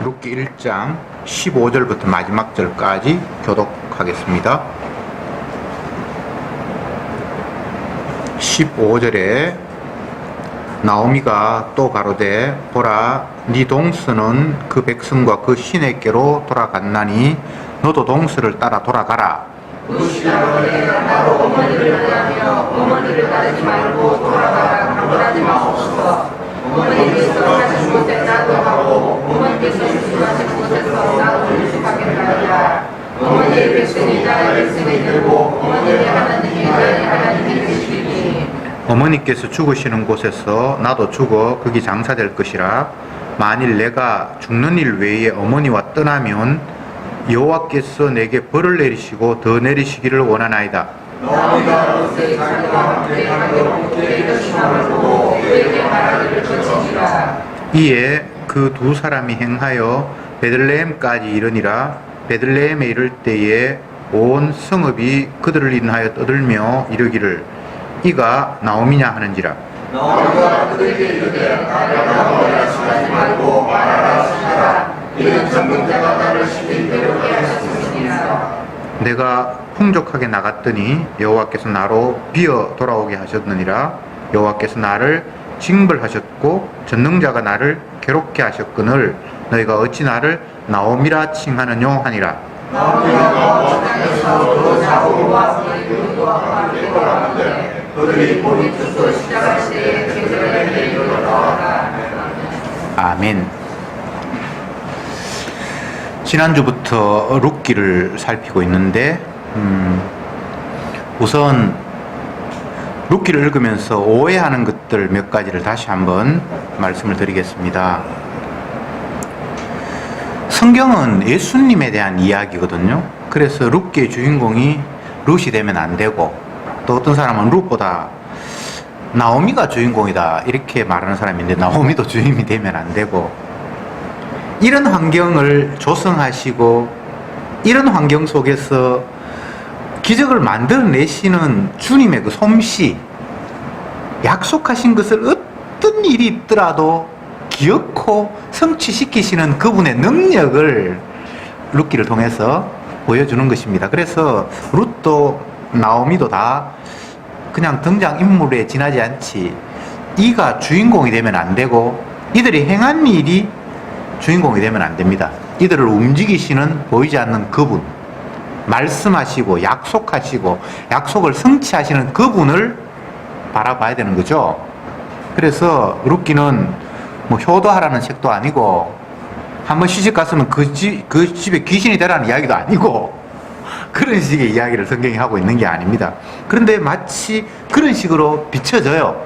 룻기 1장 15절부터 마지막 절까지 교독하겠습니다. 15절에 나오미가 또 가로되 보라 네 동서는 그 백성과 그 시내께로 돌아갔나니 너도 동서를 따라 돌아가라. 루시아로되 나로 어머니를 따르며 어머니를 따르지 말고 돌아가라 강론하지 마옵소서. 어머니께서 하신 곳에 나도 하고 어머니께서 유숙하신 곳에서 나도 유숙하겠나이다. 어머니의 백성이 나의 백성이 되고 어머니의 하나님이 나의 하나님이 되시리니 어머니께서 죽으시는 곳에서 나도 죽어 거기 장사될 것이라. 만일 내가 죽는 일 외에 어머니와 떠나면 여호와께서 내게 벌을 내리시고 더 내리시기를 원하나이다. 너희가 롯의 자녀와 함께 가도록 그의 결심함을 보고 그에게 말하기를 거치니라. 이에 그 두 사람이 행하여 베들레헴까지 이르니라. 베들레헴에 이를 때에 온 성읍이 그들을 인하여 떠들며 이르기를 이가 나오미냐 하는지라. 너희가 그들에게 이르되 나를 하지 말고 말하라 하시니라. 이는 전능자가 나를 시킨 대로 하셨음이니라. 내가 풍족하게 나갔더니 여호와께서 나로 비어 돌아오게 하셨느니라. 여호와께서 나를 징벌하셨고 전능자가 나를 괴롭게 하셨거늘 너희가 어찌 나를 나오미라 칭하느뇨 하니라. 나오미가 땅에서 그 자고와 그의 눈과 함께 돌아가는데 그들이 본이 뜻을 시작할 때에 베들레헴에 이르러가라. 아멘. 지난주부터 룻기를 살피고 있는데 우선 룻기를 읽으면서 오해하는 것들 몇 가지를 다시 한번 말씀을 드리겠습니다. 성경은 예수님에 대한 이야기거든요. 그래서 룻기의 주인공이 룻이 되면 안 되고, 또 어떤 사람은 룻보다 나오미가 주인공이다 이렇게 말하는 사람이 있는데 나오미도 주인이 되면 안 되고, 이런 환경을 조성하시고 이런 환경 속에서 기적을 만들어내시는 주님의 그 솜씨, 약속하신 것을 어떤 일이 있더라도 기억고 성취시키시는 그분의 능력을 룻기를 통해서 보여주는 것입니다. 그래서 룻도 나오미도 다 그냥 등장인물에 지나지 않지, 이가 주인공이 되면 안 되고 이들이 행한 일이 주인공이 되면 안 됩니다. 이들을 움직이시는 보이지 않는 그분, 말씀하시고 약속하시고 약속을 성취하시는 그분을 바라봐야 되는 거죠. 그래서 룻기는 뭐 효도하라는 책도 아니고 한번 시집 갔으면 그 집에 귀신이 되라는 이야기도 아니고 그런 식의 이야기를 성경이 하고 있는 게 아닙니다. 그런데 마치 그런 식으로 비춰져요.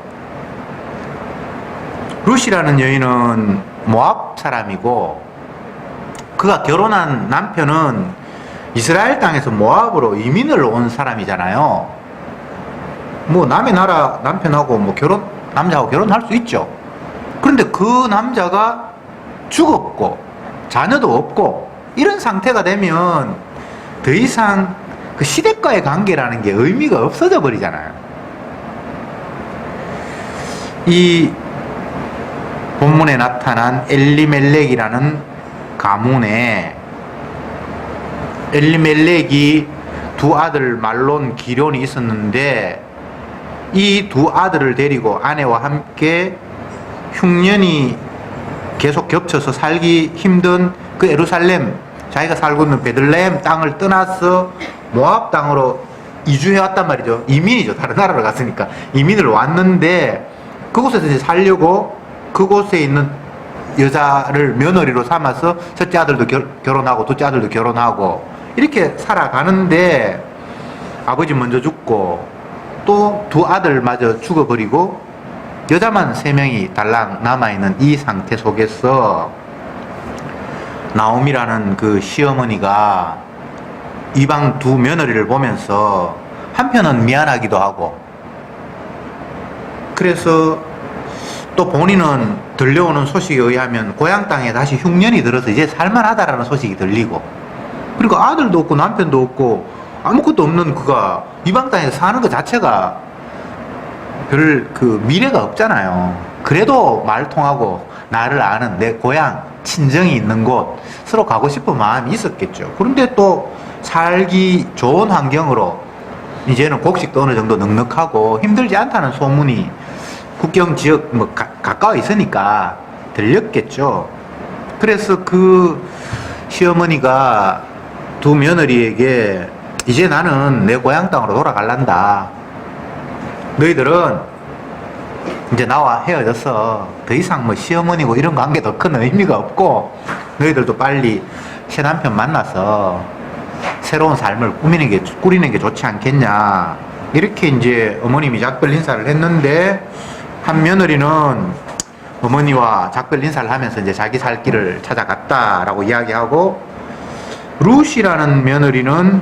룻이라는 여인은 모압 사람이고 그가 결혼한 남편은 이스라엘 땅에서 모압으로 이민을 온 사람이잖아요. 뭐 남의 나라 남편하고 뭐 남자하고 결혼할 수 있죠. 그런데 그 남자가 죽었고 자녀도 없고 이런 상태가 되면 더 이상 그 시댁과의 관계라는 게 의미가 없어져 버리잖아요. 이 본문에 나타난 엘리멜렉이라는 가문에 엘리멜렉이 두 아들 말론 기럝이 있었는데 이 두 아들을 데리고 아내와 함께 흉년이 계속 겹쳐서 살기 힘든 그 예루살렘, 자기가 살고 있는 베들레헴 땅을 떠나서 모압 땅으로 이주해 왔단 말이죠. 이민이죠. 다른 나라로 갔으니까 이민을 왔는데 그곳에서 이제 살려고 그곳에 있는 여자를 며느리로 삼아서 첫째 아들도 결혼하고 둘째 아들도 결혼하고 이렇게 살아가는데 아버지 먼저 죽고 또 두 아들마저 죽어버리고 여자만 3명이 달랑 남아있는 이 상태 속에서 나오미라는 그 시어머니가 이방 두 며느리를 보면서 한편은 미안하기도 하고, 그래서 또 본인은 들려오는 소식에 의하면 고향 땅에 다시 흉년이 들어서 이제 살만하다라는 소식이 들리고, 그러니까 아들도 없고 남편도 없고 아무것도 없는 그가 이방 땅에서 사는 것 자체가 별 그 미래가 없잖아요. 그래도 말 통하고 나를 아는 내 고향, 친정이 있는 곳, 서로 가고 싶은 마음이 있었겠죠. 그런데 또 살기 좋은 환경으로 이제는 곡식도 어느 정도 넉넉하고 힘들지 않다는 소문이 국경 지역 가까워 있으니까 들렸겠죠. 그래서 그 시어머니가 두 며느리에게 이제 나는 내 고향 땅으로 돌아갈란다. 너희들은 이제 나와 헤어져서 더 이상 뭐 시어머니고 이런 관계 더 큰 의미가 없고 너희들도 빨리 새 남편 만나서 새로운 삶을 꾸리는 게 좋지 않겠냐. 이렇게 이제 어머님이 작별 인사를 했는데 한 며느리는 어머니와 작별 인사를 하면서 이제 자기 살 길을 찾아갔다라고 이야기하고 루시라는 며느리는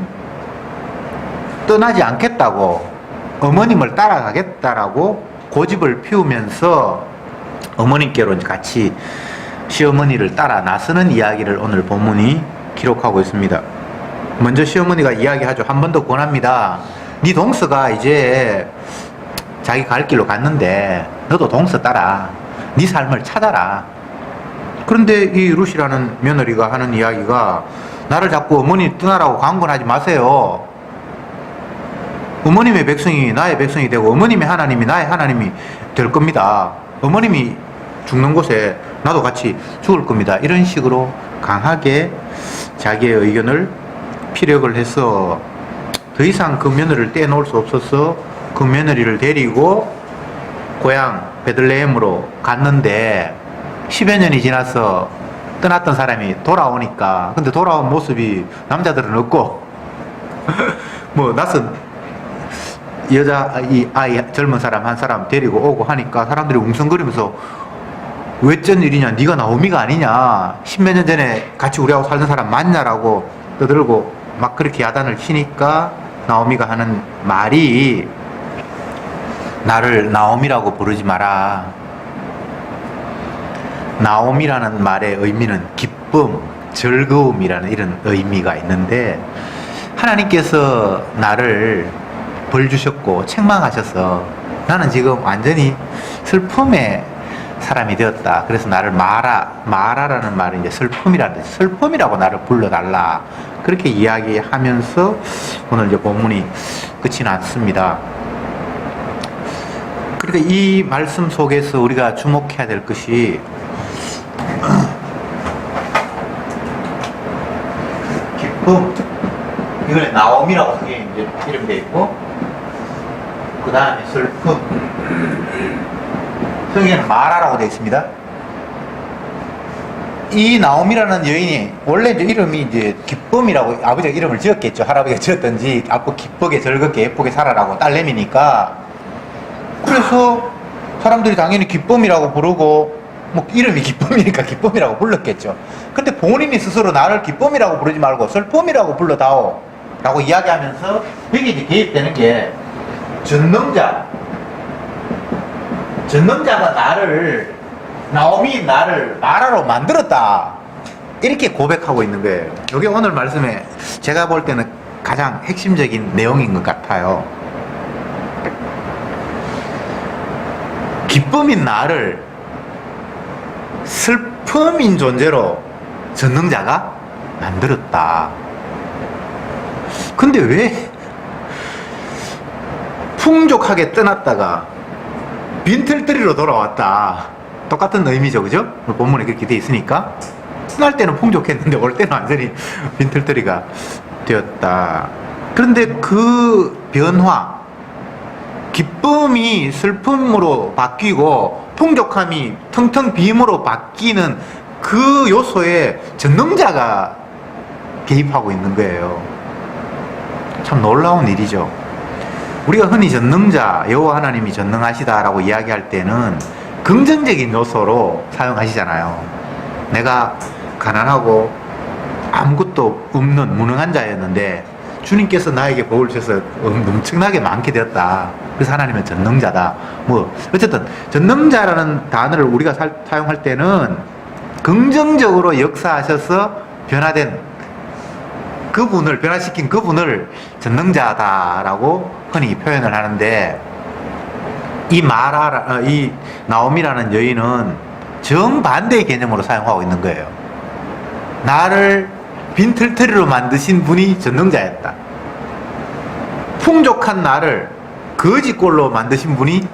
떠나지 않겠다고 어머님을 따라가겠다라고 고집을 피우면서 어머님께로 이제 같이 시어머니를 따라 나서는 이야기를 오늘 본문이 기록하고 있습니다. 먼저 시어머니가 이야기하죠. 한 번 더 권합니다. 네 동서가 이제 자기 갈 길로 갔는데 너도 동서 따라 네 삶을 찾아라. 그런데 이 루시라는 며느리가 하는 이야기가 나를 자꾸 어머니 떠나라고 강권하지 마세요. 어머님의 백성이 나의 백성이 되고 어머님의 하나님이 나의 하나님이 될 겁니다. 어머님이 죽는 곳에 나도 같이 죽을 겁니다. 이런 식으로 강하게 자기의 의견을 피력을 해서 더 이상 그 며느리를 떼놓을 수 없어서 그 며느리를 데리고 고향 베들레헴으로 갔는데 10여 년이 지나서 떠났던 사람이 돌아오니까 근데 돌아온 모습이 남자들은 없고 뭐 낯선 여자 이 아이 젊은 사람 한 사람 데리고 오고 하니까 사람들이 웅성거리면서 왜쩐 일이냐, 네가 나오미가 아니냐, 10몇 년 전에 같이 우리하고 살던 사람 맞냐라고 떠들고 막 그렇게 야단을 치니까 나오미가 하는 말이 나를 나오미라고 부르지 마라. 나오미라는 말의 의미는 기쁨, 즐거움이라는 이런 의미가 있는데 하나님께서 나를 벌 주셨고 책망하셔서 나는 지금 완전히 슬픔의 사람이 되었다. 그래서 나를 마라라는 말은 이제 슬픔이라는 뜻. 슬픔이라고 나를 불러달라. 그렇게 이야기하면서 오늘 이제 본문이 끝이 났습니다. 그러니까 이 말씀 속에서 우리가 주목해야 될 것이 기쁨, 이거는 나옴이라고 성경에 이제 이름되어 있고 그 다음에 슬픔, 성경에는 마라라고 되어 있습니다. 이 나옴이라는 여인이 원래 이제 이름이 이제 기쁨이라고 아버지가 이름을 지었겠죠. 할아버지가 지었던지 앞으로 기쁘게 즐겁게 예쁘게 살아라고 딸내미니까. 그래서 사람들이 당연히 기쁨이라고 부르고 뭐 이름이 기쁨이니까 기쁨이라고 불렀겠죠. 근데 본인이 스스로 나를 기쁨이라고 부르지 말고 슬픔이라고 불러다오 라고 이야기하면서 여기 이제 개입되는 게 전능자가 나오미 나를 마라로 만들었다, 이렇게 고백하고 있는 거예요. 이게 오늘 말씀에 제가 볼 때는 가장 핵심적인 내용인 것 같아요. 기쁨인 나를 슬픔인 존재로 전능자가 만들었다. 근데 왜 풍족하게 떠났다가 빈털터리로 돌아왔다. 똑같은 의미죠, 그죠? 본문에 그렇게 돼 있으니까. 떠날 때는 풍족했는데 올 때는 완전히 빈털터리가 되었다. 그런데 그 변화, 기쁨이 슬픔으로 바뀌고 풍족함이 텅텅 빔으로 바뀌는 그 요소에 전능자가 개입하고 있는 거예요. 참 놀라운 일이죠. 우리가 흔히 전능자, 여호와 하나님이 전능하시다라고 이야기할 때는 긍정적인 요소로 사용하시잖아요. 내가 가난하고 아무것도 없는 무능한 자였는데 주님께서 나에게 복을 주셔서 엄청나게 많게 되었다. 그래서 하나님은 전능자다. 뭐 어쨌든 전능자라는 단어를 우리가 사용할 때는 긍정적으로 역사하셔서 변화시킨 그분을 전능자다라고 흔히 표현을 하는데 이 나옴이라는 여인은 정반대의 개념으로 사용하고 있는 거예요. 나를 빈털터리로 만드신 분이 전능자였다. 풍족한 나를 거지꼴로 만드신 분이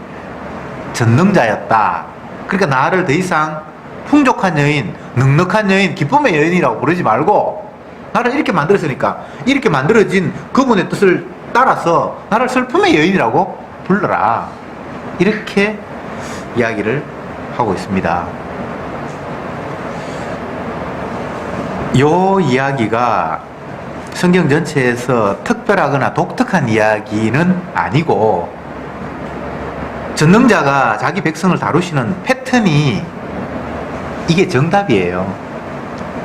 전능자였다. 그러니까 나를 더 이상 풍족한 여인, 넉넉한 여인, 기쁨의 여인이라고 부르지 말고 나를 이렇게 만들었으니까 이렇게 만들어진 그분의 뜻을 따라서 나를 슬픔의 여인이라고 불러라. 이렇게 이야기를 하고 있습니다. 이 이야기가 성경 전체에서 특별하거나 독특한 이야기는 아니고 전능자가 자기 백성을 다루시는 패턴이 이게 정답이에요.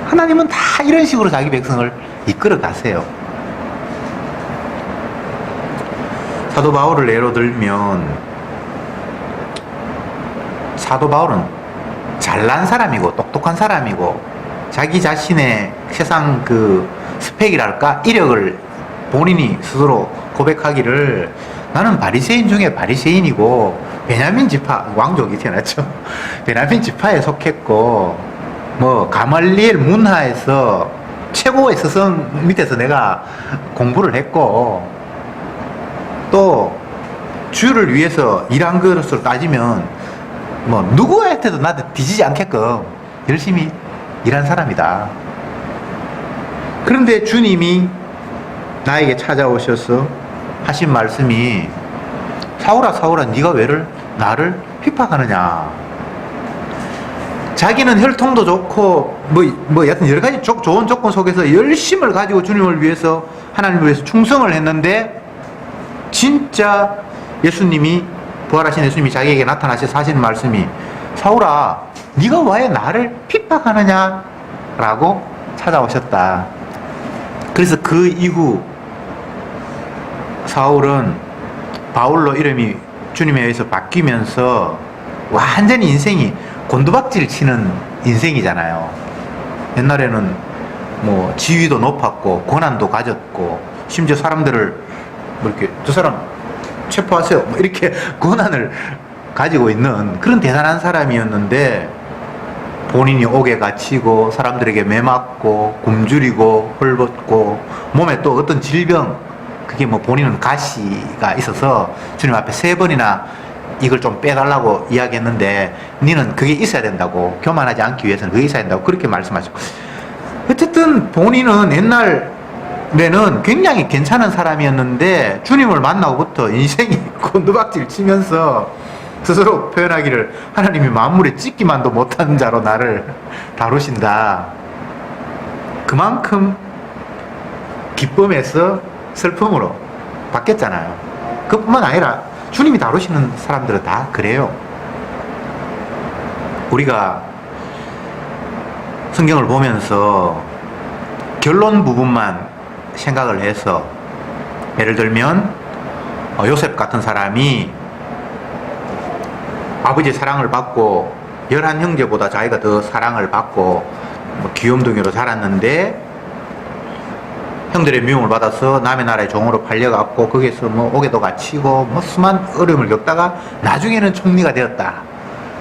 하나님은 다 이런 식으로 자기 백성을 이끌어 가세요. 사도 바울을 예로 들면 사도 바울은 잘난 사람이고 똑똑한 사람이고 자기 자신의 세상 그 스펙이랄까 이력을 본인이 스스로 고백하기를 나는 바리새인 중에 바리새인이고 베냐민 지파 왕족이 태어났죠. 베냐민 지파에 속했고 뭐 가말리엘 문하에서 최고의 스승 밑에서 내가 공부를 했고 또 주를 위해서 일한 것으로 따지면 뭐 누구한테도 나한테 뒤지지 않게끔 열심히 일한 사람이다. 그런데 주님이 나에게 찾아오셔서 하신 말씀이 사울아 사울아 네가 왜 나를 핍박하느냐. 자기는 혈통도 좋고 뭐 여하튼 여러 가지 좋은 조건 속에서 열심을 가지고 주님을 위해서 하나님을 위해서 충성을 했는데 진짜 예수님이 부활하신 예수님이 자기에게 나타나셔서 하시는 말씀이 사울아 네가 왜 나를 핍박하느냐 라고 찾아오셨다. 그래서 그 이후 사울은 바울로 이름이 주님에 의해서 바뀌면서 완전히 인생이 곤두박질 치는 인생이잖아요. 옛날에는 뭐 지위도 높았고 권한도 가졌고 심지어 사람들을 뭐 이렇게 저 사람 체포하세요 뭐 이렇게 권한을 가지고 있는 그런 대단한 사람이었는데 본인이 옥에 갇히고 사람들에게 매맞고 굶주리고 헐벗고 몸에 또 어떤 질병 그게 뭐 본인은 가시가 있어서 주님 앞에 3번이나 이걸 좀 빼달라고 이야기했는데 니는 그게 있어야 된다고 교만하지 않기 위해서는 그게 있어야 된다고 그렇게 말씀하셨고 어쨌든 본인은 옛날에는 굉장히 괜찮은 사람이었는데 주님을 만나고부터 인생이 곤두박질 치면서 스스로 표현하기를 하나님이 만물에 찍기만도 못한 자로 나를 다루신다. 그만큼 기쁨에서 슬픔으로 바뀌었잖아요. 그뿐만 아니라 주님이 다루시는 사람들은 다 그래요. 우리가 성경을 보면서 결론 부분만 생각을 해서 예를 들면 요셉 같은 사람이 아버지의 사랑을 받고 11형제보다 자기가 더 사랑을 받고 뭐 귀염둥이로 자랐는데 형들의 미움을 받아서 남의 나라의 종으로 팔려갔고 거기에서 뭐 옥에도 갇히고 뭐 수많은 어려움을 겪다가 나중에는 총리가 되었다.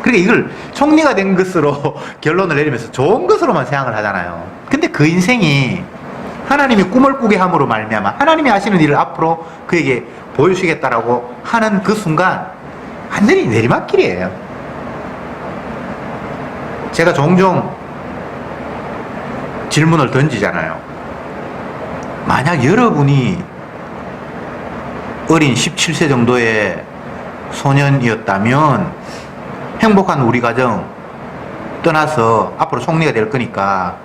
그러니까 이걸 총리가 된 것으로 결론을 내리면서 좋은 것으로만 생각을 하잖아요. 근데 그 인생이 하나님이 꿈을 꾸게 함으로 말미암아 하나님이 하시는 일을 앞으로 그에게 보여주시겠다라고 하는 그 순간 완전히 내리막길이에요. 제가 종종 질문을 던지잖아요. 만약 여러분이 어린 17세 정도의 소년이었다면 행복한 우리 가정 떠나서 앞으로 총리가 될 거니까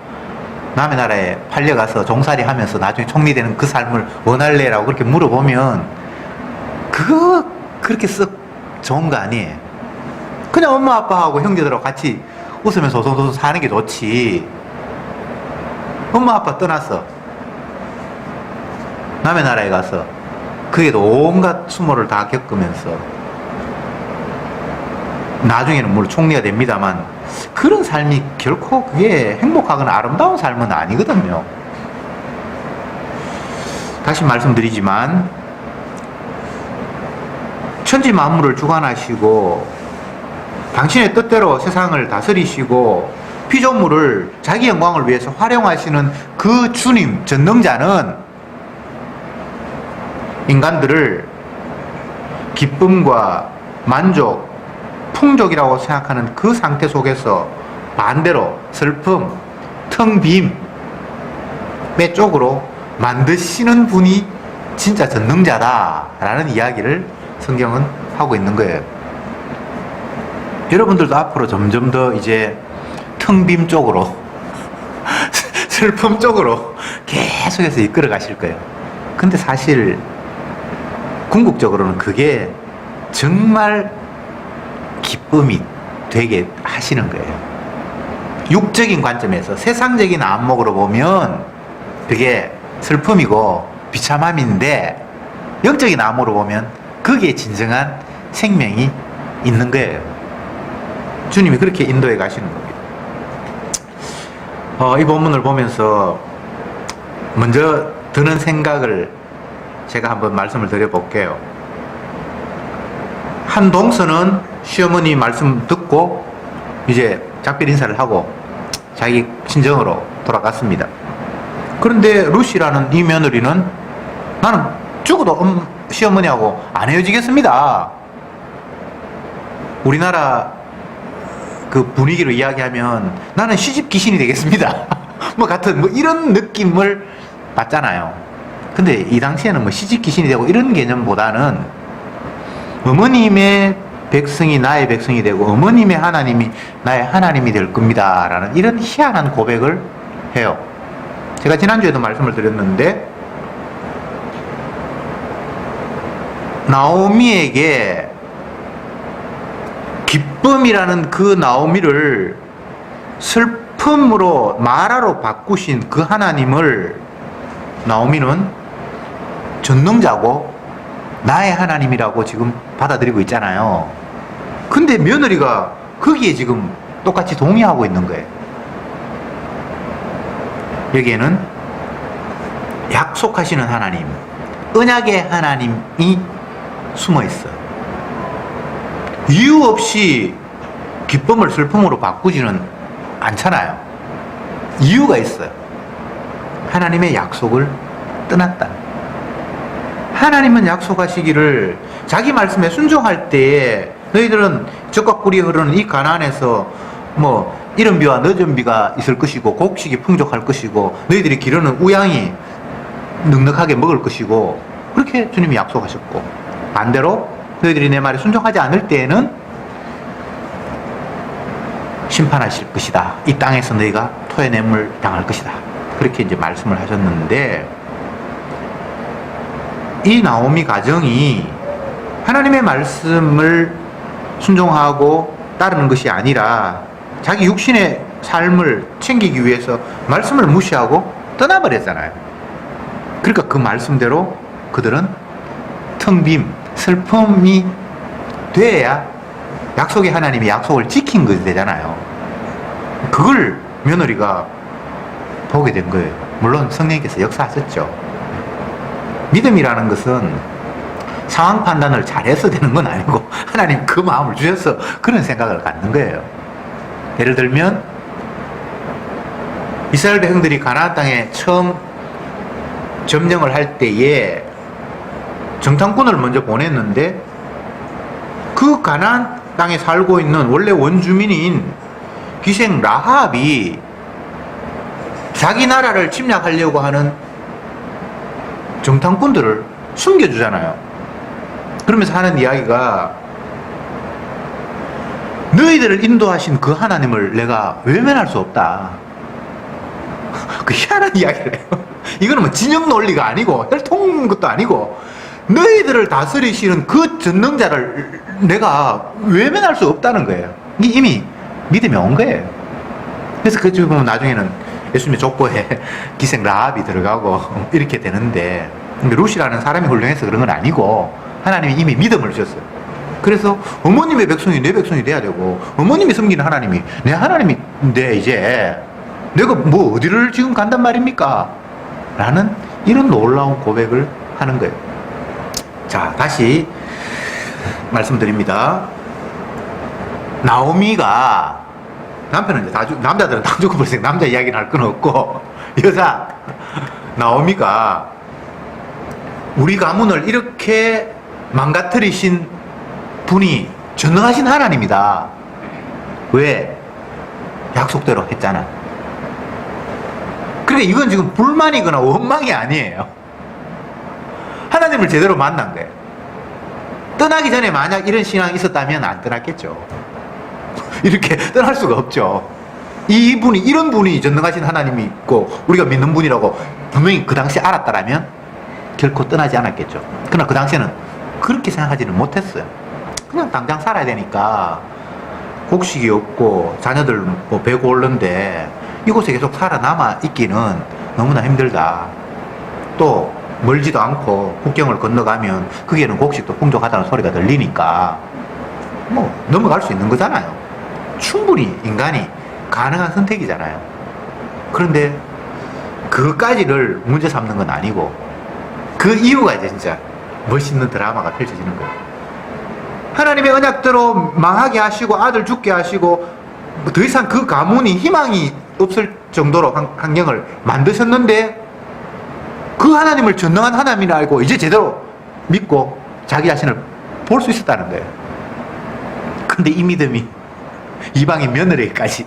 남의 나라에 팔려가서 종살이 하면서 나중에 총리 되는 그 삶을 원할래라고 그렇게 물어보면 그거 그렇게 썩 좋은 거 아니에요. 그냥 엄마 아빠하고 형제들하고 같이 웃으면서 소소소 사는 게 좋지. 엄마 아빠 떠나서 남의 나라에 가서 그게도 온갖 수모를 다 겪으면서 나중에는 물론 총리가 됩니다만 그런 삶이 결코 그게 행복하거나 아름다운 삶은 아니거든요. 다시 말씀드리지만 천지 만물을 주관하시고 당신의 뜻대로 세상을 다스리시고 피조물을 자기 영광을 위해서 활용하시는 그 주님, 전능자는 인간들을 기쁨과 만족, 풍족이라고 생각하는 그 상태 속에서 반대로 슬픔, 텅 빔의 쪽으로 만드시는 분이 진짜 전능자다라는 이야기를 성경은 하고 있는 거예요. 여러분들도 앞으로 점점 더 이제 텅 빔 쪽으로 슬픔 쪽으로 계속해서 이끌어 가실 거예요. 근데 사실 궁극적으로는 그게 정말 기쁨이 되게 하시는 거예요. 육적인 관점에서 세상적인 안목으로 보면 그게 슬픔이고 비참함인데 영적인 안목으로 보면 그게 진정한 생명이 있는 거예요. 주님이 그렇게 인도해 가시는 겁니다. 이 본문을 보면서 먼저 드는 생각을 제가 한번 말씀을 드려볼게요. 한 동서는 시어머니 말씀 듣고 이제 작별 인사를 하고 자기 친정으로 돌아갔습니다. 그런데 루시라는 이 며느리는 나는 죽어도 시어머니하고 안 헤어지겠습니다. 우리나라 그 분위기로 이야기하면 나는 시집 귀신이 되겠습니다. 뭐 같은 뭐 이런 느낌을 받잖아요. 근데 이 당시에는 뭐 시집 귀신이 되고 이런 개념보다는 어머님의 백성이 나의 백성이 되고 어머님의 하나님이 나의 하나님이 될 겁니다 라는 이런 희한한 고백을 해요. 제가 지난주에도 말씀을 드렸는데 나오미에게 기쁨이라는 그 나오미를 슬픔으로 마라로 바꾸신 그 하나님을 나오미는 전능자고 나의 하나님이라고 지금 받아들이고 있잖아요. 근데 며느리가 거기에 지금 똑같이 동의하고 있는 거예요. 여기에는 약속하시는 하나님, 언약의 하나님이 숨어 있어요. 이유 없이 기쁨을 슬픔으로 바꾸지는 않잖아요. 이유가 있어요. 하나님의 약속을 떠났다. 하나님은 약속하시기를 자기 말씀에 순종할 때에 너희들은 젖과 꿀이 흐르는 이 가나안에서 뭐 이른 비와 늦은 비가 있을 것이고 곡식이 풍족할 것이고 너희들이 기르는 우양이 넉넉하게 먹을 것이고 그렇게 주님이 약속하셨고 반대로 너희들이 내 말에 순종하지 않을 때에는 심판하실 것이다. 이 땅에서 너희가 토해냄을 당할 것이다. 그렇게 이제 말씀을 하셨는데 이 나오미 가정이 하나님의 말씀을 순종하고 따르는 것이 아니라 자기 육신의 삶을 챙기기 위해서 말씀을 무시하고 떠나버렸잖아요. 그러니까 그 말씀대로 그들은 텅 빔, 슬픔이 돼야 약속의 하나님이 약속을 지킨 것이 되잖아요. 그걸 며느리가 보게 된 거예요. 물론 성령께서 역사하셨죠. 믿음이라는 것은 상황 판단을 잘해서 되는 건 아니고 하나님 그 마음을 주셔서 그런 생각을 갖는 거예요. 예를 들면 이스라엘 백성들이 가나안 땅에 처음 점령을 할 때에 정탐꾼을 먼저 보냈는데 그 가나안 땅에 살고 있는 원래 원주민인 기생 라합이 자기 나라를 침략하려고 하는 정탐꾼들을 숨겨주잖아요. 그러면서 하는 이야기가 너희들을 인도하신 그 하나님을 내가 외면할 수 없다. 그 희한한 이야기를 해요. 이거는 뭐 진영 논리가 아니고 혈통 것도 아니고 너희들을 다스리시는 그 전능자를 내가 외면할 수 없다는 거예요. 이게 이미 믿음이 온 거예요. 그래서 그 쭉 보면 나중에는 예수님의 족보에 기생 라합이 들어가고 이렇게 되는데 근데 루시라는 사람이 훌륭해서 그런 건 아니고 하나님이 이미 믿음을 주셨어요. 그래서 어머님의 백성이 내 백성이 돼야 되고 어머님이 섬기는 하나님이 내 하나님인데 이제 내가 뭐 어디를 지금 간단 말입니까? 라는 이런 놀라운 고백을 하는 거예요. 자, 다시 말씀드립니다. 나오미가 남편은 이제 남자들은 다 죽어버렸으니까 남자 이야기는 할 건 없고 여자 나오미가 우리 가문을 이렇게 망가뜨리신 분이 전능하신 하나님이다. 왜? 약속대로 했잖아. 그러니까 이건 지금 불만이거나 원망이 아니에요. 하나님을 제대로 만난 거예요. 떠나기 전에 만약 이런 신앙이 있었다면 안 떠났겠죠. 이렇게 떠날 수가 없죠. 이분이, 이런 분이 전능하신 하나님이 있고 우리가 믿는 분이라고 분명히 그 당시에 알았다라면 결코 떠나지 않았겠죠. 그러나 그 당시에는 그렇게 생각하지는 못했어요. 그냥 당장 살아야 되니까 곡식이 없고 자녀들 뭐 배고 오는데 이곳에 계속 살아남아 있기는 너무나 힘들다. 또 멀지도 않고 국경을 건너가면 거기에는 곡식도 풍족하다는 소리가 들리니까 뭐 넘어갈 수 있는 거잖아요. 충분히 인간이 가능한 선택이잖아요. 그런데 그것까지를 문제 삼는 건 아니고 그 이유가 이제 진짜 멋있는 드라마가 펼쳐지는 거예요. 하나님의 언약대로 망하게 하시고 아들 죽게 하시고 더 이상 그 가문이 희망이 없을 정도로 환경을 만드셨는데 그 하나님을 전능한 하나님이라 알고 이제 제대로 믿고 자기 자신을 볼 수 있었다는 거예요. 근데 이 믿음이 이방인 며느리까지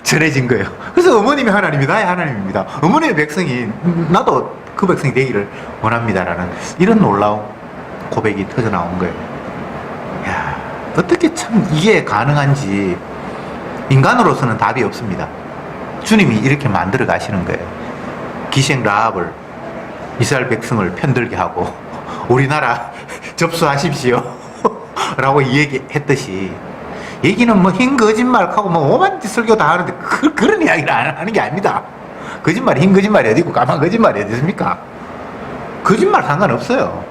전해진 거예요. 그래서 어머님이 하나님이 나의 하나님입니다. 어머님의 백성이 나도 그 백성이 되기를 원합니다라는 이런 놀라운 고백이 터져 나온 거예요. 야, 어떻게 참 이게 가능한지 인간으로서는 답이 없습니다. 주님이 이렇게 만들어 가시는 거예요. 기생 라합을 이스라엘 백성을 편들게 하고 우리나라 접수하십시오 라고 얘기했듯이 얘기는 뭐 흰 거짓말하고 뭐 오만 설교 다 하는데 그런 이야기를 안 하는 게 아닙니다. 거짓말이 흰 거짓말이 어디 있고 까만 거짓말이 어디 있습니까? 거짓말 상관없어요.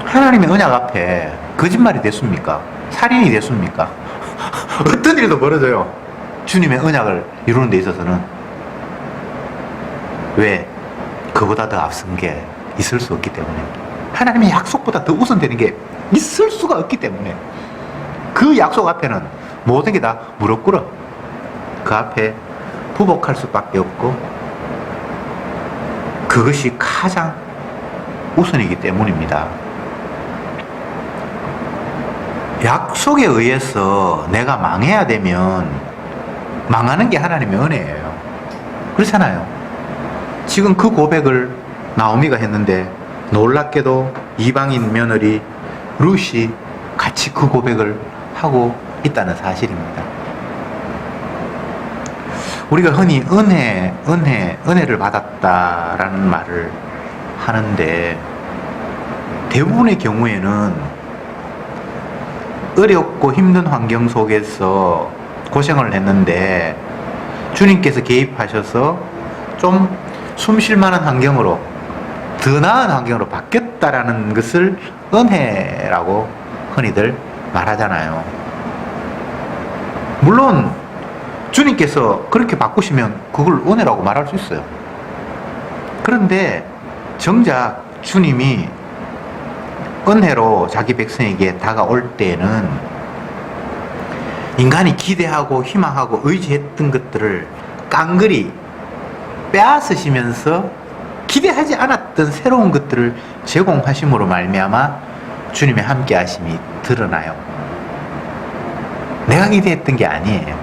하나님의 언약 앞에 거짓말이 됐습니까? 살인이 됐습니까? 어떤 일도 벌어져요. 주님의 언약을 이루는 데 있어서는. 왜? 그보다 더 앞선 게 있을 수 없기 때문에. 하나님의 약속보다 더 우선되는 게 있을 수가 없기 때문에. 그 약속 앞에는 모든 게 다 무릎 꿇어. 그 앞에 부복할 수밖에 없고 그것이 가장 우선이기 때문입니다. 약속에 의해서 내가 망해야 되면 망하는 게 하나님의 은혜예요. 그렇잖아요. 지금 그 고백을 나오미가 했는데 놀랍게도 이방인 며느리 룻이 같이 그 고백을 하고 있다는 사실입니다. 우리가 흔히 은혜를 받았다라는 말을 하는데 대부분의 경우에는 어렵고 힘든 환경 속에서 고생을 했는데 주님께서 개입하셔서 좀 숨쉴 만한 환경으로 더 나은 환경으로 바뀌었다라는 것을 은혜라고 흔히들 말하잖아요. 물론 주님께서 그렇게 바꾸시면 그걸 은혜라고 말할 수 있어요. 그런데 정작 주님이 은혜로 자기 백성에게 다가올 때에는 인간이 기대하고 희망하고 의지했던 것들을 깡그리 빼앗으시면서 기대하지 않았던 새로운 것들을 제공하심으로 말미암아 주님의 함께하심이 드러나요. 내가 기대했던 게 아니에요.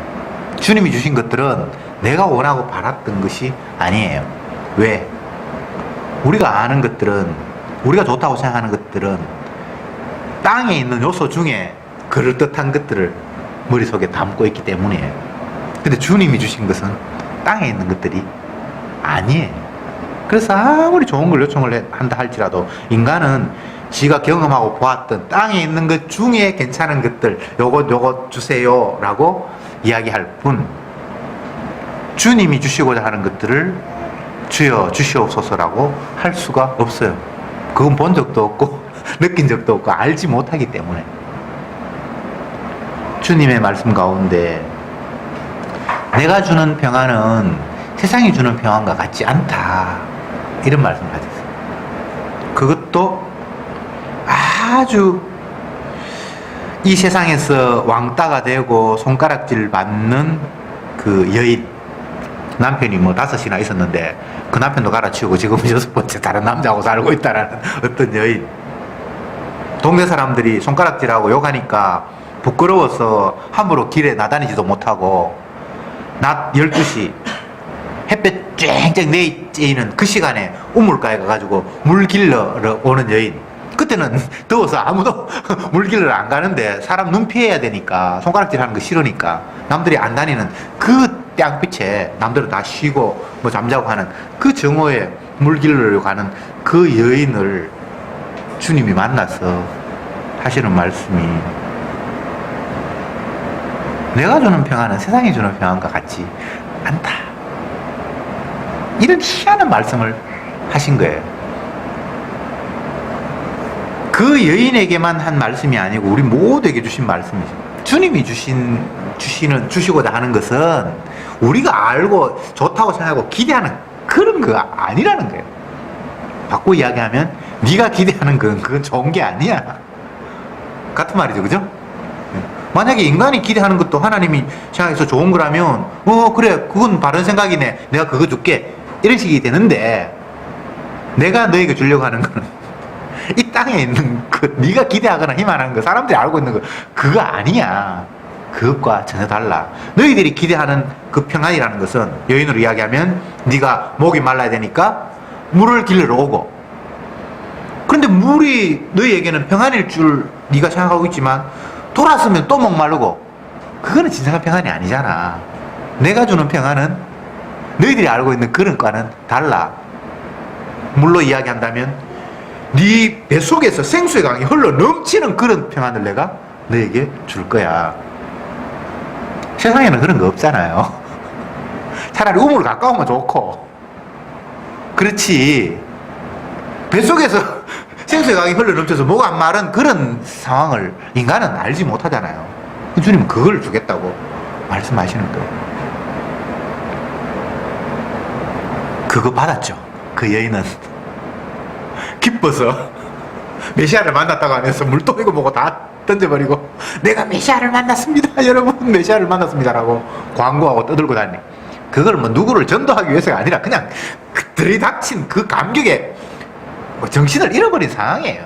주님이 주신 것들은 내가 원하고 바랐던 것이 아니에요. 왜? 우리가 아는 것들은, 우리가 좋다고 생각하는 것들은 땅에 있는 요소 중에 그럴듯한 것들을 머릿속에 담고 있기 때문이에요. 근데 주님이 주신 것은 땅에 있는 것들이 아니에요. 그래서 아무리 좋은 걸 요청을 한다 할지라도 인간은 지가 경험하고 보았던 땅에 있는 것 중에 괜찮은 것들, 요것 주세요 라고 이야기할 뿐, 주님이 주시고자 하는 것들을 주여 주시옵소서라고 할 수가 없어요. 그건 본 적도 없고 느낀 적도 없고 알지 못하기 때문에. 주님의 말씀 가운데 내가 주는 평안은 세상이 주는 평안과 같지 않다, 이런 말씀을 하셨어요. 그것도 아주 이 세상에서 왕따가 되고 손가락질 받는 그 여인, 남편이 뭐 5이나 있었는데 그 남편도 갈아치우고 지금 6번째 다른 남자하고 살고 있다라는 어떤 여인. 동네 사람들이 손가락질하고 욕하니까 부끄러워서 함부로 길에 나다니지도 못하고 낮 12시 햇볕 쨍쨍 내리쬐는 그 시간에 우물가에 가가지고 물 길러 오는 여인. 그때는 더워서 아무도 물 길러 안 가는데 사람 눈 피해야 되니까 손가락질 하는 거 싫으니까 남들이 안 다니는 그 땡빛에 남들은 다 쉬고 뭐 잠자고 하는 그 정오에 물 길러 가는 그 여인을 주님이 만나서 하시는 말씀이 내가 주는 평안은 세상이 주는 평안과 같지 않다. 이런 희한한 말씀을 하신 거예요. 그 여인에게만 한 말씀이 아니고 우리 모두에게 주신 말씀이죠. 주님이 주시고자 하는 것은 우리가 알고 좋다고 생각하고 기대하는 그런 거 아니라는 거예요. 바꿔 이야기하면 네가 기대하는 건 그건 좋은 게 아니야. 같은 말이죠, 그죠? 만약에 인간이 기대하는 것도 하나님이 생각해서 좋은 거라면 그래 그건 바른 생각이네 내가 그거 줄게 이런 식이 되는데 내가 너에게 주려고 하는 거는 이 땅에 있는 그 네가 기대하거나 희망하는 거 사람들이 알고 있는 거 그거 아니야. 그것과 전혀 달라. 너희들이 기대하는 그 평안이라는 것은 여인으로 이야기하면 네가 목이 말라야 되니까 물을 길러 오고 그런데 물이 너희에게는 평안일 줄 네가 생각하고 있지만 돌았으면 또 목마르고 그거는 진정한 평안이 아니잖아. 내가 주는 평안은 너희들이 알고 있는 그런 과는 달라. 물로 이야기한다면 네 뱃속에서 생수의 강이 흘러 넘치는 그런 평안을 내가 너에게 줄 거야. 세상에는 그런 거 없잖아요. 차라리 우물 가까우면 좋고 그렇지 뱃속에서 생수의 강이 흘러 넘쳐서 목 안 마른 그런 상황을 인간은 알지 못하잖아요. 주님은 그걸 주겠다고 말씀하시는 거예요. 그거 받았죠. 그 여인은 기뻐서 메시아를 만났다고 안 해서 물동이고 뭐고 다 던져버리고 내가 메시아를 만났습니다 여러분 메시아를 만났습니다라고 광고하고 떠들고 다니. 그걸 뭐 누구를 전도하기 위해서가 아니라 그냥 들이닥친 그 감격에 정신을 잃어버린 상황이에요.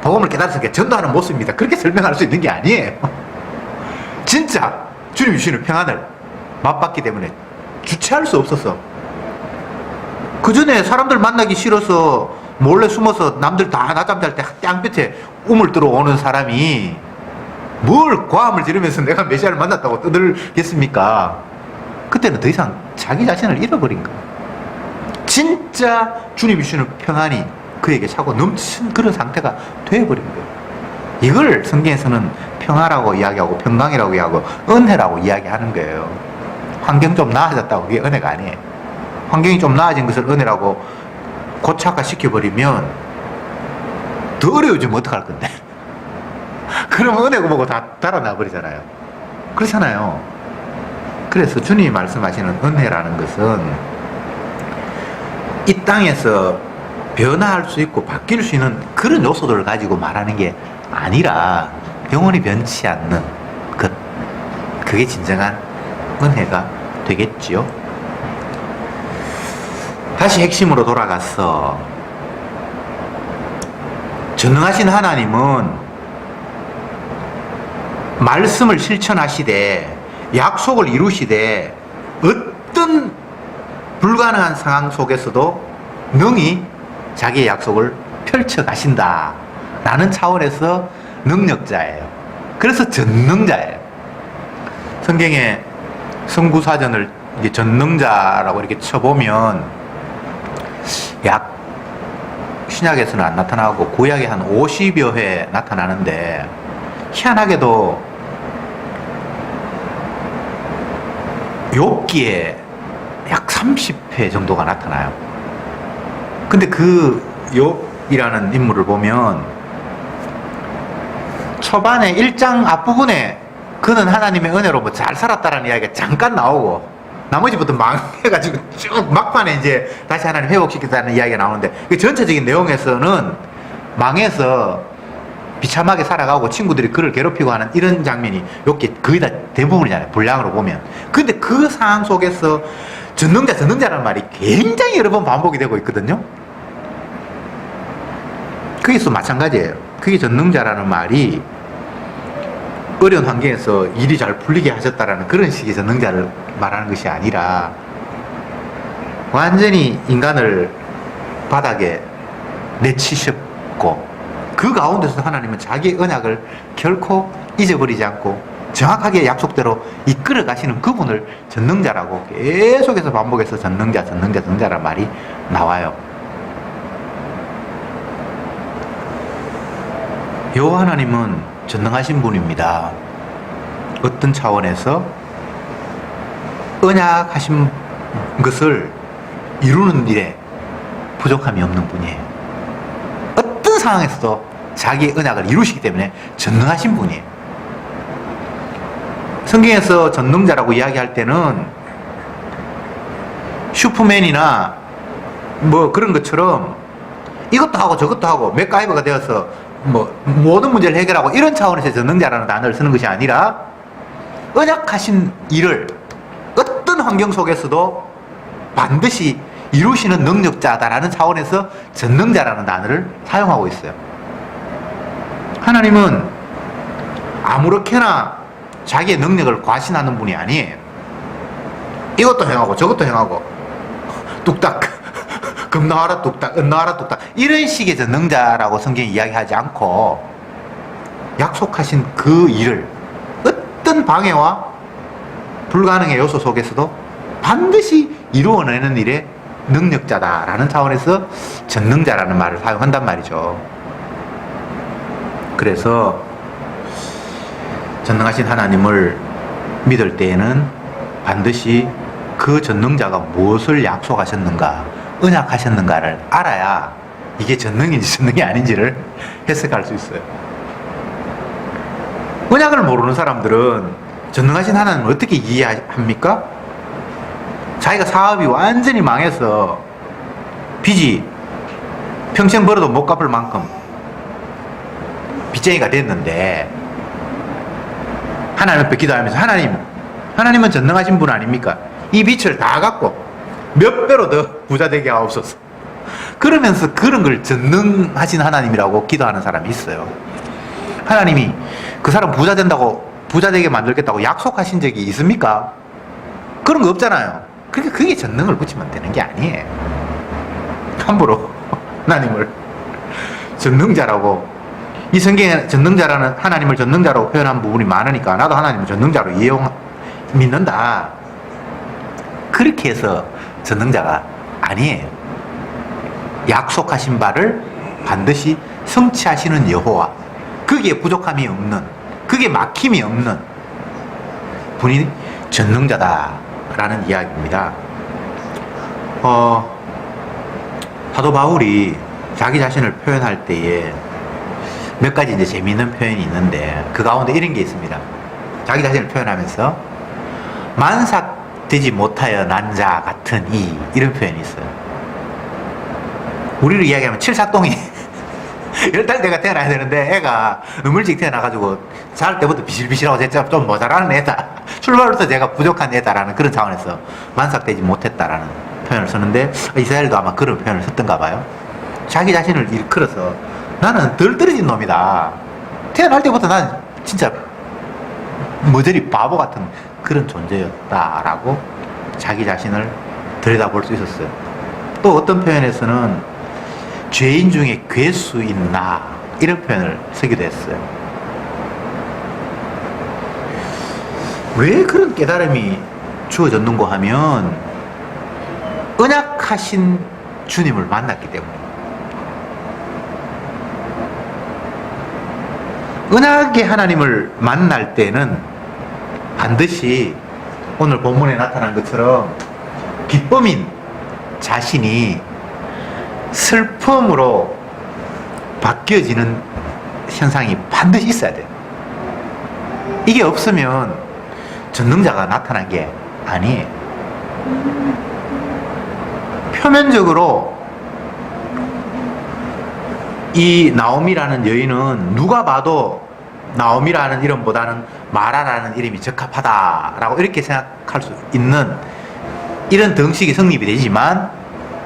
복음을 깨달아서 전도하는 모습입니다 그렇게 설명할 수 있는 게 아니에요. 진짜 주님이 주시는 평안을 맛봤기 때문에 주체할 수 없었어. 그 전에 사람들 만나기 싫어서 몰래 숨어서 남들 다 낮잠 잘 때 땅빛에 우물 들어오는 사람이 뭘 과함을 지르면서 내가 메시아를 만났다고 떠들겠습니까? 그때는 더 이상 자기 자신을 잃어버린 거예요. 진짜 주님이 주시는 평안이 그에게 차고 넘친 그런 상태가 되어버린 거예요. 이걸 성경에서는 평화라고 이야기하고 평강이라고 이야기하고 은혜라고 이야기하는 거예요. 환경 좀 나아졌다고 그게 은혜가 아니에요. 환경이 좀 나아진 것을 은혜라고 고착화시켜버리면 더 어려워지면 어떡할 건데. 그러면 은혜고 뭐고 다 달아나 버리잖아요. 그렇잖아요. 그래서 주님이 말씀하시는 은혜라는 것은 이 땅에서 변화할 수 있고 바뀔 수 있는 그런 요소들을 가지고 말하는 게 아니라 영원히 변치 않는 것, 그게 진정한 은혜가 되겠지요. 다시 핵심으로 돌아가서 전능하신 하나님은 말씀을 실천하시되 약속을 이루시되 어떤 불가능한 상황 속에서도 능히 자기의 약속을 펼쳐가신다 라는 차원에서 능력자예요. 그래서 전능자예요. 성경에 성구사전을 전능자라고 이렇게 쳐보면 약 신약에서는 안 나타나고 구약에 한 50여 회 나타나는데 희한하게도 욥기에 약 30회 정도가 나타나요. 근데 그 욥이라는 인물을 보면 초반에 1장 앞부분에 그는 하나님의 은혜로 뭐 잘 살았다라는 이야기가 잠깐 나오고 나머지부터 망해가지고 쭉 막판에 이제 다시 하나님 회복시켰다는 이야기가 나오는데 그 전체적인 내용에서는 망해서 비참하게 살아가고 친구들이 그를 괴롭히고 하는 이런 장면이 요게 거의 다 대부분이잖아요. 분량으로 보면. 근데 그 상황 속에서 전능자라는 말이 굉장히 여러 번 반복이 되고 있거든요. 거기서 마찬가지예요. 그게 전능자라는 말이 어려운 환경에서 일이 잘 풀리게 하셨다라는 그런 식의 전능자를 말하는 것이 아니라 완전히 인간을 바닥에 내치셨고 그 가운데서 하나님은 자기의 언약을 결코 잊어버리지 않고 정확하게 약속대로 이끌어 가시는 그분을 전능자라고 계속해서 반복해서 전능자라는 말이 나와요. 여호와 하나님은 전능하신 분입니다. 어떤 차원에서 언약하신 것을 이루는 일에 부족함이 없는 분이에요. 어떤 상황에서도 자기의 언약을 이루시기 때문에 전능하신 분이에요. 성경에서 전능자라고 이야기할 때는 슈퍼맨이나 뭐 그런 것처럼 이것도 하고 저것도 하고 맥가이버가 되어서 뭐 모든 문제를 해결하고 이런 차원에서 전능자라는 단어를 쓰는 것이 아니라 언약하신 일을 어떤 환경 속에서도 반드시 이루시는 능력자다라는 차원에서 전능자라는 단어를 사용하고 있어요. 하나님은 아무렇게나 자기의 능력을 과신하는 분이 아니에요. 이것도 행하고 저것도 행하고 뚝딱 금나와라 뚝딱 은나와라 뚝딱 이런 식의 전능자라고 성경이 이야기하지 않고 약속하신 그 일을 어떤 방해와 불가능의 요소 속에서도 반드시 이루어내는 일에 능력자다라는 차원에서 전능자라는 말을 사용한단 말이죠. 그래서 전능하신 하나님을 믿을 때에는 반드시 그 전능자가 무엇을 약속하셨는가, 언약하셨는가를 알아야 이게 전능인지 전능이 아닌지를 해석할 수 있어요. 언약을 모르는 사람들은 전능하신 하나님을 어떻게 이해합니까? 자기가 사업이 완전히 망해서 빚이 평생 벌어도 못 갚을 만큼 빚쟁이가 됐는데 하나님 앞에 기도하면서 하나님은 전능하신 분 아닙니까? 이 빚을 다 갚고 몇 배로 더 부자 되게 하옵소서. 그러면서 그런 걸 전능하신 하나님이라고 기도하는 사람이 있어요. 하나님이 그 사람 부자 된다고 부자 되게 만들겠다고 약속하신 적이 있습니까? 그런 거 없잖아요. 그러니까 그게 전능을 붙이면 되는 게 아니에요. 함부로 하나님을 전능자라고, 이 성경에 전능자라는 하나님을 전능자라고 표현한 부분이 많으니까 나도 하나님을 전능자로 믿는다. 그렇게 해서 전능자가 아니에요. 약속하신 바를 반드시 성취하시는 여호와, 거기에 부족함이 없는, 그게 막힘이 없는 분이 전능자다라는 이야기입니다. 사도 바울이 자기 자신을 표현할 때에 몇 가지 이제 재미있는 표현이 있는데 그 가운데 이런 게 있습니다. 자기 자신을 표현하면서 만삭되지 못하여 난 자 같은 이런 표현이 있어요. 우리를 이야기하면 칠삭동이 10달 내가 태어나야 되는데 애가 너무 일찍 태어나가지고 잘 때부터 비실비실하고 진짜 좀 모자라는 애다. 출발부터 제가 부족한 애다라는 그런 차원에서 만삭되지 못했다라는 표현을 쓰는데 이스라엘도 아마 그런 표현을 썼던가 봐요. 자기 자신을 일컬어서 나는 덜 떨어진 놈이다. 태어날 때부터 난 진짜 머저리 바보 같은 그런 존재였다라고 자기 자신을 들여다볼 수 있었어요. 또 어떤 표현에서는 죄인 중에 괴수인 나 이런 표현을 쓰기도 했어요. 왜 그런 깨달음이 주어졌는고 하면 언약하신 주님을 만났기 때문에. 언약의 하나님을 만날 때는 반드시 오늘 본문에 나타난 것처럼 기쁨인 자신이 슬픔으로 바뀌어지는 현상이 반드시 있어야 돼요. 이게 없으면 전능자가 나타난 게 아니에요. 표면적으로 이 나오미라는 여인은 누가 봐도 나오미라는 이름보다는 마라라는 이름이 적합하다라고 이렇게 생각할 수 있는 이런 덩식이 성립이 되지만,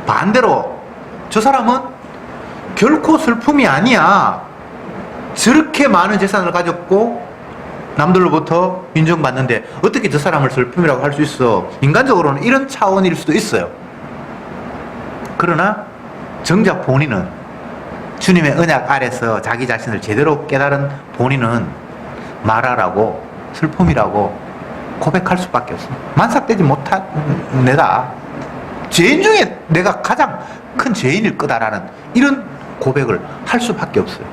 반대로 저 사람은 결코 슬픔이 아니야. 저렇게 많은 재산을 가졌고 남들로부터 인정받는데 어떻게 저 사람을 슬픔이라고 할 수 있어? 인간적으로는 이런 차원일 수도 있어요. 그러나 정작 본인은 주님의 언약 아래서 자기 자신을 제대로 깨달은 본인은 마라라고 슬픔이라고 고백할 수밖에 없어. 만삭되지 못한 내다. 죄인 중에 내가 가장 큰 죄인일 거다라는 이런 고백을 할 수밖에 없어요.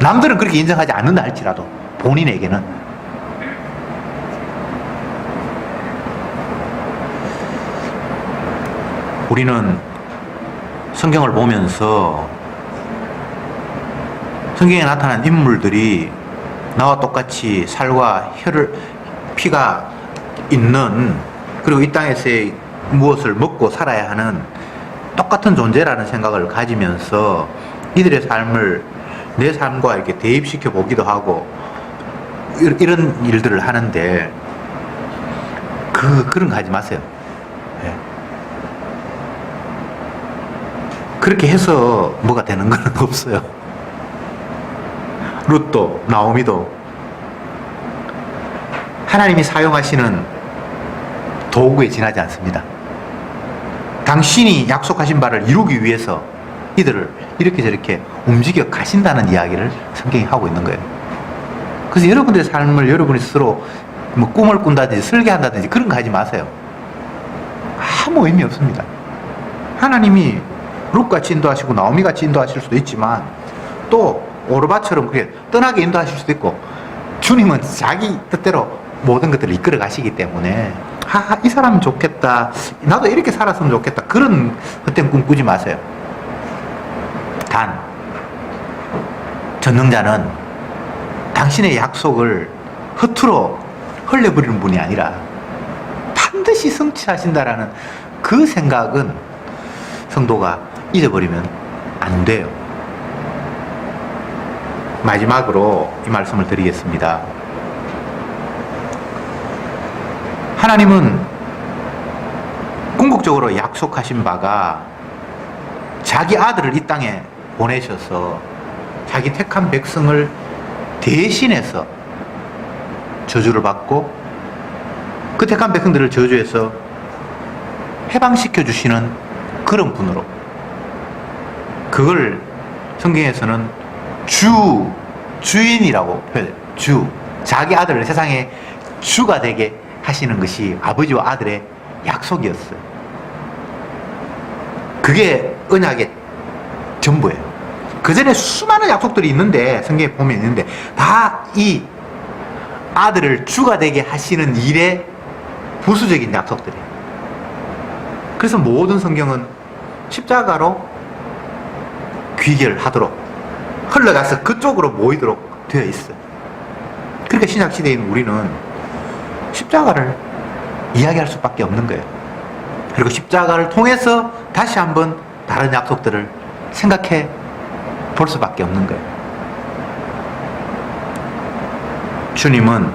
남들은 그렇게 인정하지 않는다 할지라도 본인에게는. 우리는 성경을 보면서 성경에 나타난 인물들이 나와 똑같이 살과 피가 있는, 그리고 이 땅에서의 무엇을 먹고 살아야 하는 똑같은 존재라는 생각을 가지면서 이들의 삶을 내 삶과 이렇게 대입시켜 보기도 하고 이런 일들을 하는데, 그런 거 하지 마세요. 네. 그렇게 해서 뭐가 되는 건 없어요. 룻도 나오미도 하나님이 사용하시는 도구에 지나지 않습니다. 당신이 약속하신 바를 이루기 위해서 이들을 이렇게 저렇게 움직여 가신다는 이야기를 성경이 하고 있는 거예요. 그래서 여러분들의 삶을 여러분이 스스로 뭐 꿈을 꾼다든지 설계한다든지 그런 거 하지 마세요. 아무 의미 없습니다. 하나님이 룻같이 인도하시고 나오미같이 인도하실 수도 있지만, 또 오르바처럼 그렇게 떠나게 인도하실 수도 있고, 주님은 자기 뜻대로 모든 것들을 이끌어 가시기 때문에 이 사람은 좋겠다, 나도 이렇게 살았으면 좋겠다, 그런 헛된 꿈 꾸지 마세요. 단 전능자는 당신의 약속을 허투루 흘려버리는 분이 아니라 반드시 성취하신다라는 그 생각은 성도가 잊어버리면 안 돼요. 마지막으로 이 말씀을 드리겠습니다. 하나님은 궁극적으로 약속하신 바가 자기 아들을 이 땅에 보내셔서 자기 택한 백성을 대신해서 저주를 받고 그 택한 백성들을 저주해서 해방시켜 주시는 그런 분으로, 그걸 성경에서는 주인이라고 표현해요. 자기 아들을 세상에 주가 되게 하시는 것이 아버지와 아들의 약속이었어요. 그게 언약의 전부예요. 그 전에 수많은 약속들이 있는데, 성경에 보면 있는데, 다 이 아들을 주가 되게 하시는 일의 부수적인 약속들이에요. 그래서 모든 성경은 십자가로 귀결하도록 흘러가서 그쪽으로 모이도록 되어 있어요. 그러니까 신약시대인 우리는 십자가를 이야기할 수밖에 없는 거예요. 그리고 십자가를 통해서 다시 한번 다른 약속들을 생각해 볼 수밖에 없는 거예요. 주님은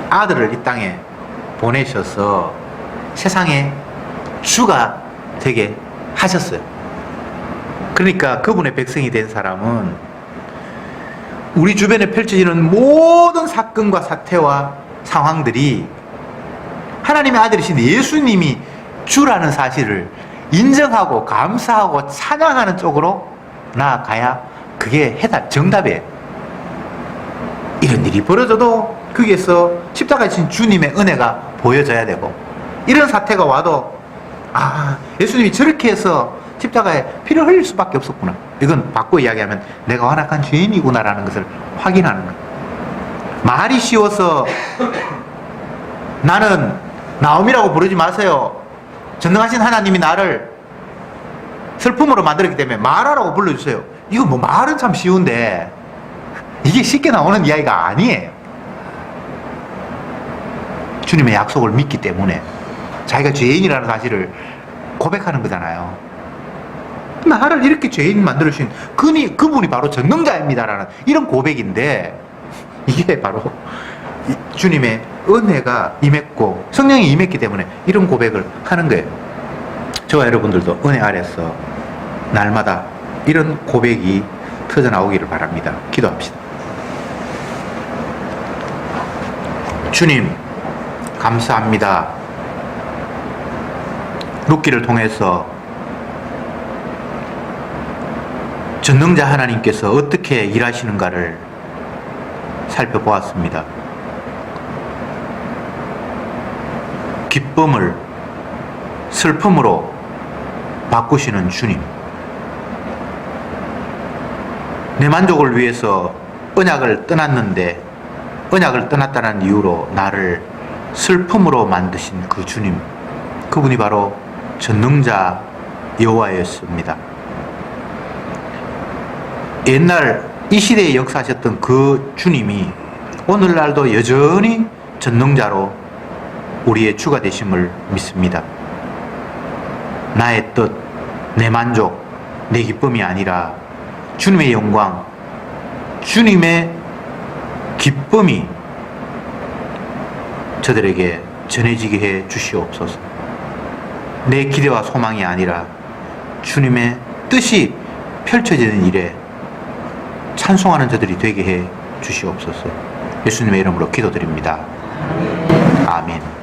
아들을 이 땅에 보내셔서 세상에 주가 되게 하셨어요. 그러니까 그분의 백성이 된 사람은 우리 주변에 펼쳐지는 모든 사건과 사태와 상황들이 하나님의 아들이신 예수님이 주라는 사실을 인정하고 감사하고 찬양하는 쪽으로 나아가야 그게 정답이에요. 이런 일이 벌어져도 거기에서 십자가에 진 주님의 은혜가 보여져야 되고, 이런 사태가 와도 예수님이 저렇게 해서 십자가에 피를 흘릴 수밖에 없었구나, 이건 바꿔 이야기하면 내가 완악한 죄인이구나라는 것을 확인하는 거예요. 말이 쉬워서 나는 나옴이라고 부르지 마세요. 전능하신 하나님이 나를 슬픔으로 만들었기 때문에 마라라고 불러주세요. 이거 뭐 말은 참 쉬운데 이게 쉽게 나오는 이야기가 아니에요. 주님의 약속을 믿기 때문에 자기가 죄인이라는 사실을 고백하는 거잖아요. 나를 이렇게 죄인 만들어주신 그분이 바로 전능자입니다라는 이런 고백인데, 이게 바로 주님의 은혜가 임했고 성령이 임했기 때문에 이런 고백을 하는 거예요. 저와 여러분들도 은혜 아래서 날마다 이런 고백이 터져 나오기를 바랍니다. 기도합시다. 주님, 감사합니다. 룻기를 통해서 전능자 하나님께서 어떻게 일하시는가를 살펴보았습니다. 기쁨을 슬픔으로 바꾸시는 주님, 내 만족을 위해서 언약을 떠났는데 언약을 떠났다는 이유로 나를 슬픔으로 만드신 그 주님, 그분이 바로 전능자 여호와였습니다. 옛날 이 시대에 역사하셨던 그 주님이 오늘날도 여전히 전능자로 우리의 주가 되심을 믿습니다. 나의 뜻, 내 만족, 내 기쁨이 아니라 주님의 영광, 주님의 기쁨이 저들에게 전해지게 해 주시옵소서. 내 기대와 소망이 아니라 주님의 뜻이 펼쳐지는 일에 찬송하는 저들이 되게 해 주시옵소서. 예수님의 이름으로 기도드립니다. 아멘.